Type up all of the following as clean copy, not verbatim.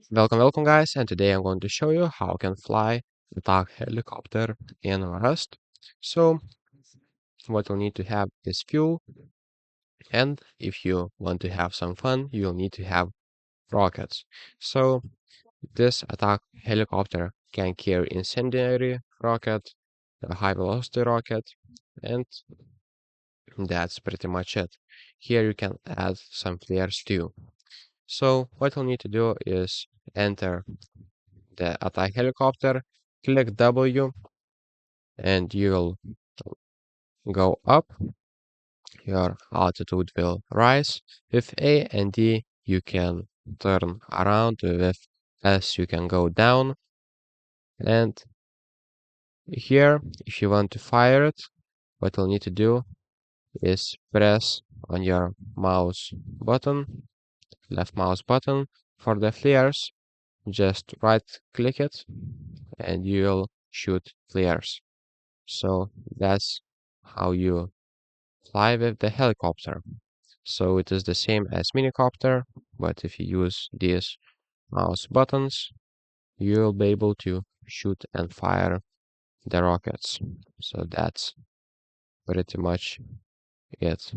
Welcome guys, and today I'm going to show you how you can fly the tag helicopter in Rust. So what you'll need to have is fuel, and if you want to have some fun, you'll need to have rockets. So this attack helicopter can carry incendiary rocket, a high velocity rocket, and that's pretty much it. Here you can add some flares too. So what you'll need to do is enter the attack helicopter, click W, and you'll go up. Your altitude will rise. With A and D, you can turn around. With S, you can go down. And here, if you want to fire it, what you'll need to do is press on your mouse button, left mouse button. For the flares, just right click it and you'll shoot flares. So that's how you fly with the helicopter. So it is the same as minicopter, but if you use these mouse buttons, you'll be able to shoot and fire the rockets. So that's pretty much it.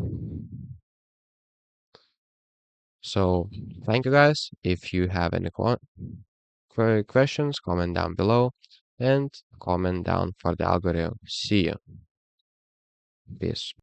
So thank you guys. If you have any questions, comment down below and comment down for the algorithm. See you. Peace.